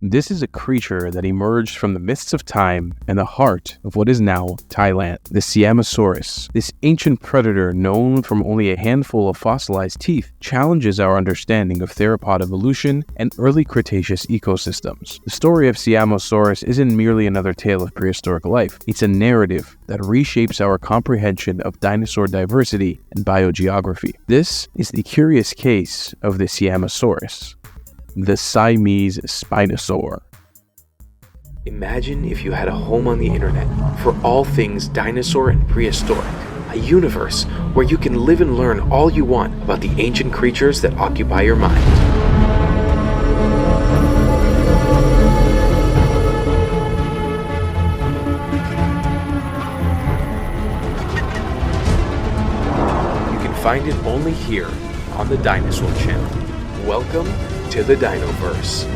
This is a creature that emerged from the mists of time and the heart of what is now Thailand, the Siamosaurus. This ancient predator, known from only a handful of fossilized teeth, challenges our understanding of theropod evolution and early Cretaceous ecosystems. The story of Siamosaurus isn't merely another tale of prehistoric life. It's a narrative that reshapes our comprehension of dinosaur diversity and biogeography. This is the curious case of the Siamosaurus, the Siamese Spinosaur. Imagine if you had a home on the internet for all things dinosaur and prehistoric. A universe where you can live and learn all you want about the ancient creatures that occupy your mind. You can find it only here on the Dinosaur Channel. Welcome to the Dinoverse.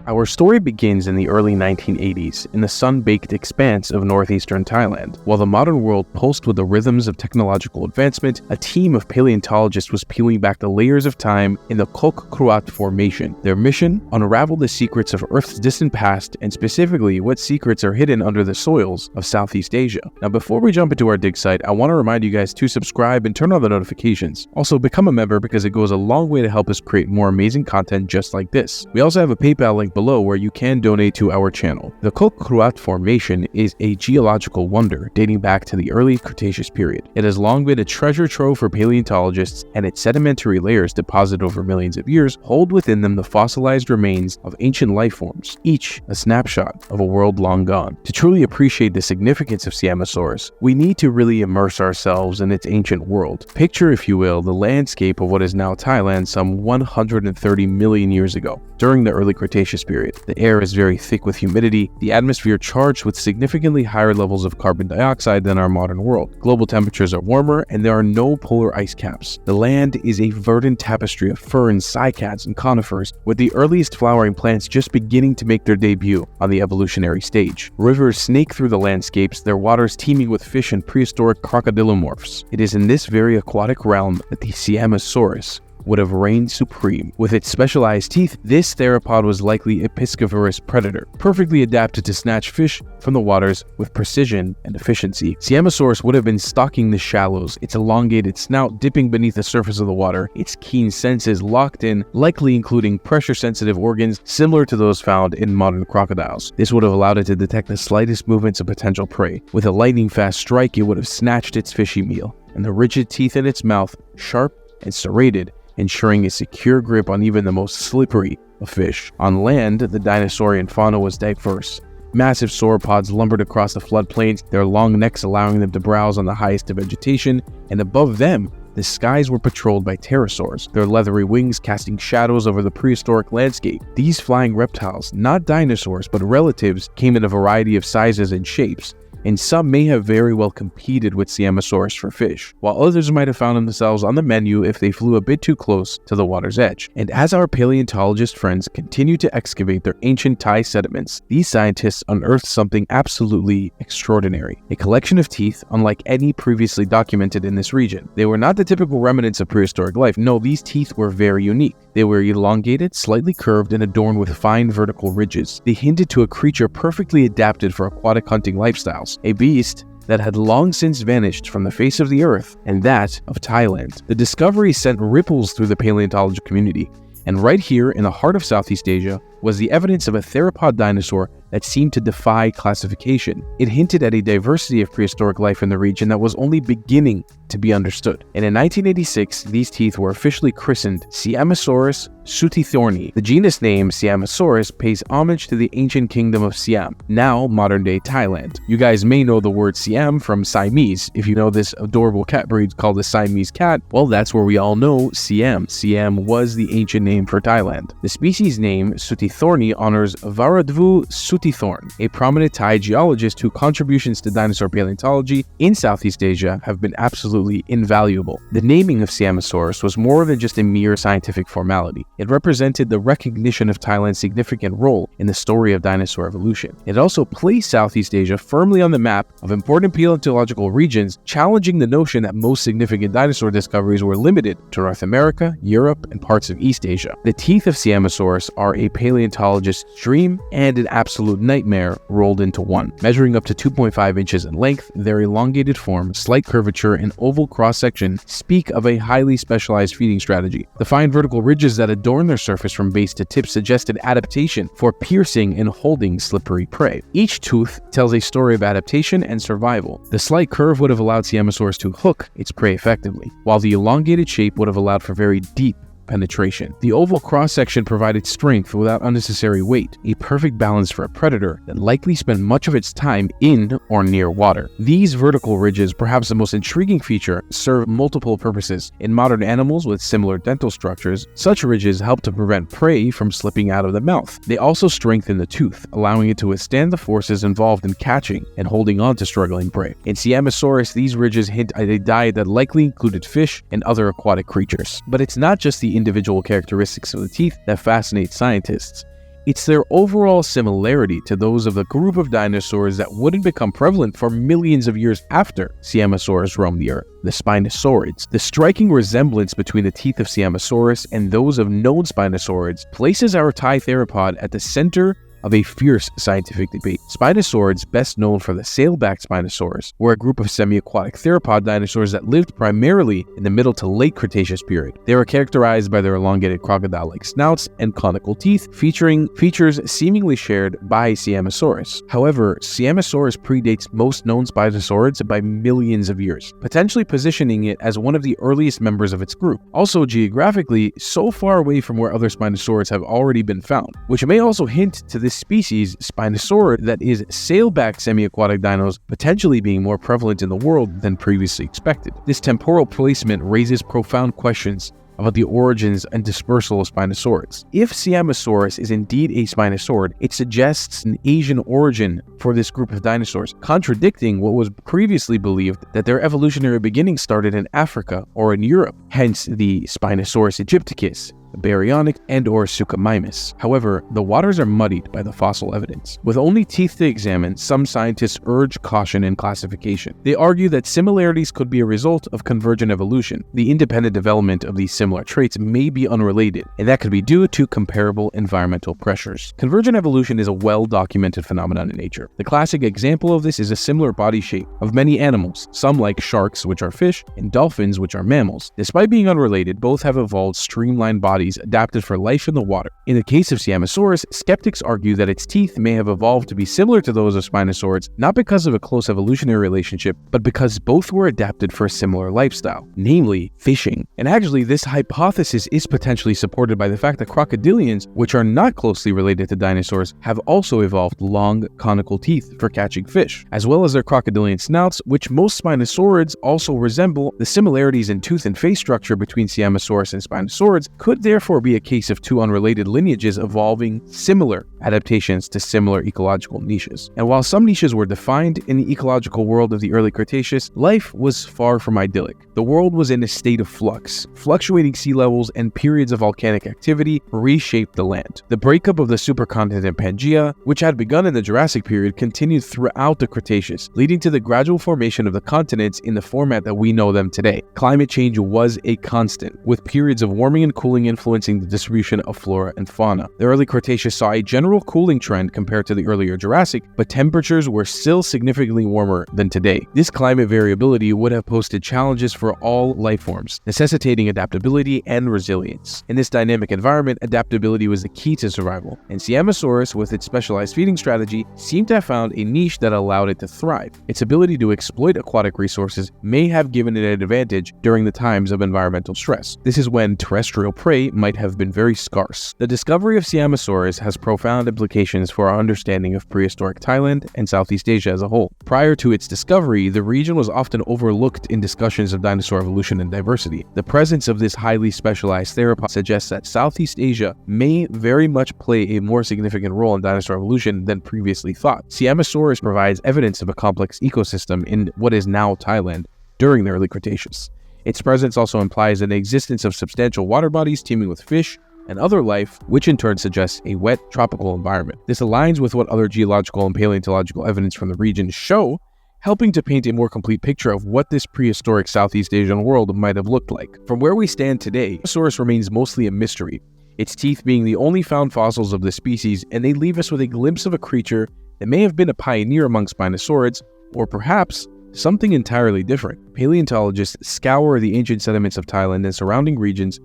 Our story begins in the early 1980s in the sun-baked expanse of northeastern Thailand. While the modern world pulsed with the rhythms of technological advancement, a team of paleontologists was peeling back the layers of time in the Kok Kruat Formation. Their mission? Unravel the secrets of Earth's distant past, and specifically what secrets are hidden under the soils of Southeast Asia. Now, before we jump into our dig site, I want to remind you guys to subscribe and turn on the notifications. Also, become a member because it goes a long way to help us create more amazing content just like this. We also have a PayPal link below where you can donate to our channel. The Kok Kruat Formation is a geological wonder dating back to the early Cretaceous period. It has long been a treasure trove for paleontologists, and its sedimentary layers deposited over millions of years hold within them the fossilized remains of ancient life forms, each a snapshot of a world long gone. To truly appreciate the significance of Siamosaurus, we need to really immerse ourselves in its ancient world. Picture, if you will, the landscape of what is now Thailand some 130 million years ago. During the early Cretaceous period, the air is very thick with humidity, the atmosphere charged with significantly higher levels of carbon dioxide than our modern world. Global temperatures are warmer, and there are no polar ice caps. The land is a verdant tapestry of ferns, cycads, and conifers, with the earliest flowering plants just beginning to make their debut on the evolutionary stage. Rivers snake through the landscapes, their waters teeming with fish and prehistoric crocodilomorphs. It is in this very aquatic realm that the Siamosaurus would have reigned supreme. With its specialized teeth, this theropod was likely a piscivorous predator, perfectly adapted to snatch fish from the waters with precision and efficiency. Siamosaurus would have been stalking the shallows, its elongated snout dipping beneath the surface of the water, its keen senses locked in, likely including pressure-sensitive organs similar to those found in modern crocodiles. This would have allowed it to detect the slightest movements of potential prey. With a lightning-fast strike, it would have snatched its fishy meal, and the rigid teeth in its mouth, sharp and serrated, ensuring a secure grip on even the most slippery of fish. On land, the dinosaurian fauna was diverse. Massive sauropods lumbered across the floodplains, their long necks allowing them to browse on the highest of vegetation, and above them, the skies were patrolled by pterosaurs, their leathery wings casting shadows over the prehistoric landscape. These flying reptiles, not dinosaurs but relatives, came in a variety of sizes and shapes, and some may have very well competed with Siamosaurus for fish, while others might have found themselves on the menu if they flew a bit too close to the water's edge. And as our paleontologist friends continue to excavate their ancient Thai sediments, these scientists unearthed something absolutely extraordinary. A collection of teeth unlike any previously documented in this region. They were not the typical remnants of prehistoric life. No, these teeth were very unique. They were elongated, slightly curved, and adorned with fine vertical ridges. They hinted to a creature perfectly adapted for aquatic hunting lifestyles, a beast that had long since vanished from the face of the earth, and that of Thailand. The discovery sent ripples through the paleontology community, and right here in the heart of Southeast Asia was the evidence of a theropod dinosaur that seemed to defy classification. It hinted at a diversity of prehistoric life in the region that was only beginning to be understood. And in 1986, these teeth were officially christened Siamosaurus sutithorni. The genus name Siamosaurus pays homage to the ancient kingdom of Siam, now modern-day Thailand. You guys may know the word Siam from Siamese. If you know this adorable cat breed called the Siamese cat, well, that's where we all know Siam. Siam was the ancient name for Thailand. The species name Sutithorni honors Varadvu Sutithorni, Timothy Thorne, a prominent Thai geologist whose contributions to dinosaur paleontology in Southeast Asia have been absolutely invaluable. The naming of Siamosaurus was more than just a mere scientific formality. It represented the recognition of Thailand's significant role in the story of dinosaur evolution. It also placed Southeast Asia firmly on the map of important paleontological regions, challenging the notion that most significant dinosaur discoveries were limited to North America, Europe, and parts of East Asia. The teeth of Siamosaurus are a paleontologist's dream and an absolute nightmare rolled into one. Measuring up to 2.5 inches in length, their elongated form, slight curvature, and oval cross-section speak of a highly specialized feeding strategy. The fine vertical ridges that adorn their surface from base to tip suggest an adaptation for piercing and holding slippery prey. Each tooth tells a story of adaptation and survival. The slight curve would have allowed Siamosaurus to hook its prey effectively, while the elongated shape would have allowed for very deep penetration. The oval cross-section provided strength without unnecessary weight, a perfect balance for a predator that likely spent much of its time in or near water. These vertical ridges, perhaps the most intriguing feature, serve multiple purposes. In modern animals with similar dental structures, such ridges help to prevent prey from slipping out of the mouth. They also strengthen the tooth, allowing it to withstand the forces involved in catching and holding on to struggling prey. In Siamosaurus, these ridges hint at a diet that likely included fish and other aquatic creatures. But it's not just the individual characteristics of the teeth that fascinate scientists. It's their overall similarity to those of the group of dinosaurs that wouldn't become prevalent for millions of years after Siamosaurus roamed the earth, the Spinosaurids. The striking resemblance between the teeth of Siamosaurus and those of known Spinosaurids places our Thai theropod at the center of a fierce scientific debate. Spinosaurids, best known for the sailback Spinosaurus, were a group of semi-aquatic theropod dinosaurs that lived primarily in the Middle to Late Cretaceous period. They were characterized by their elongated crocodile-like snouts and conical teeth, features seemingly shared by Siamosaurus. However, Siamosaurus predates most known Spinosaurids by millions of years, potentially positioning it as one of the earliest members of its group. Also, geographically, so far away from where other Spinosaurids have already been found, which may also hint to this species, Spinosaurid, that is sailback semi-aquatic dinos potentially being more prevalent in the world than previously expected. This temporal placement raises profound questions about the origins and dispersal of Spinosaurids. If Siamosaurus is indeed a Spinosaurid, it suggests an Asian origin for this group of dinosaurs, contradicting what was previously believed that their evolutionary beginnings started in Africa or in Europe, hence the Spinosaurus aegypticus, Baryonyx, and/or Suchomimus. However, the waters are muddied by the fossil evidence. With only teeth to examine, some scientists urge caution in classification. They argue that similarities could be a result of convergent evolution. The independent development of these similar traits may be unrelated, and that could be due to comparable environmental pressures. Convergent evolution is a well-documented phenomenon in nature. The classic example of this is a similar body shape of many animals, some like sharks, which are fish, and dolphins, which are mammals. Despite being unrelated, both have evolved streamlined bodies adapted for life in the water. In the case of Siamosaurus, skeptics argue that its teeth may have evolved to be similar to those of Spinosaurids, not because of a close evolutionary relationship, but because both were adapted for a similar lifestyle, namely fishing. And actually, this hypothesis is potentially supported by the fact that crocodilians, which are not closely related to dinosaurs, have also evolved long, conical teeth for catching fish, as well as their crocodilian snouts, which most Spinosaurids also resemble. The similarities in tooth and face structure between Siamosaurus and Spinosaurids could therefore be a case of two unrelated lineages evolving similar adaptations to similar ecological niches. And while some niches were defined in the ecological world of the early Cretaceous, life was far from idyllic. The world was in a state of flux. Fluctuating sea levels and periods of volcanic activity reshaped the land. The breakup of the supercontinent Pangaea, which had begun in the Jurassic period, continued throughout the Cretaceous, leading to the gradual formation of the continents in the format that we know them today. Climate change was a constant, with periods of warming and cooling influencing the distribution of flora and fauna. The early Cretaceous saw a general cooling trend compared to the earlier Jurassic, but temperatures were still significantly warmer than today. This climate variability would have posed challenges for all life forms, necessitating adaptability and resilience. In this dynamic environment, adaptability was the key to survival, and Siamosaurus, with its specialized feeding strategy, seemed to have found a niche that allowed it to thrive. Its ability to exploit aquatic resources may have given it an advantage during the times of environmental stress. This is when terrestrial prey might have been very scarce. The discovery of Siamosaurus has profound implications for our understanding of prehistoric Thailand and Southeast Asia as a whole. Prior to its discovery, the region was often overlooked in discussions of dinosaur evolution and diversity. The presence of this highly specialized theropod suggests that Southeast Asia may very much play a more significant role in dinosaur evolution than previously thought. Siamosaurus provides evidence of a complex ecosystem in what is now Thailand during the early Cretaceous. Its presence also implies an existence of substantial water bodies teeming with fish and other life, which in turn suggests a wet tropical environment. This aligns with what other geological and paleontological evidence from the region show, helping to paint a more complete picture of what this prehistoric Southeast Asian world might have looked like. From where we stand today, Spinosaurus remains mostly a mystery, its teeth being the only found fossils of the species, and they leave us with a glimpse of a creature that may have been a pioneer among Spinosaurids, or perhaps something entirely different. Paleontologists scour the ancient sediments of Thailand and surrounding regions,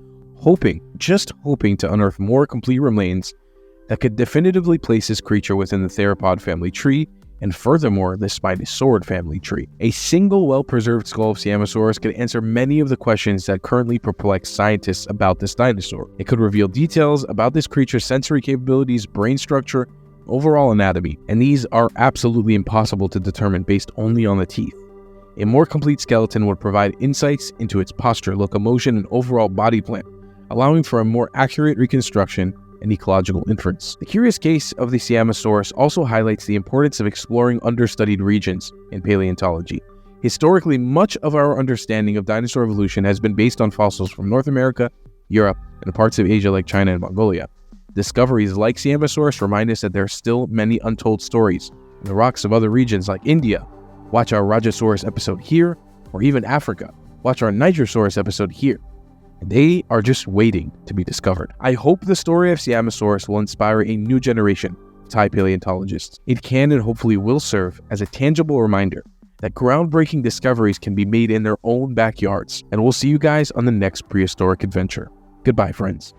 just hoping to unearth more complete remains that could definitively place this creature within the theropod family tree, and furthermore, the Spinosaurid family tree. A single well-preserved skull of Siamosaurus could answer many of the questions that currently perplex scientists about this dinosaur. It could reveal details about this creature's sensory capabilities, brain structure, overall anatomy, and these are absolutely impossible to determine based only on the teeth. A more complete skeleton would provide insights into its posture, locomotion, and overall body plan, allowing for a more accurate reconstruction and ecological inference. The curious case of the Siamosaurus also highlights the importance of exploring understudied regions in paleontology. Historically, much of our understanding of dinosaur evolution has been based on fossils from North America, Europe, and parts of Asia like China and Mongolia. Discoveries like Siamosaurus remind us that there are still many untold stories in the rocks of other regions like India. Watch our Rajasaurus episode here, or even Africa. Watch our Nigersaurus episode here. And they are just waiting to be discovered. I hope the story of Siamosaurus will inspire a new generation of Thai paleontologists. It can and hopefully will serve as a tangible reminder that groundbreaking discoveries can be made in their own backyards. And we'll see you guys on the next prehistoric adventure. Goodbye, friends.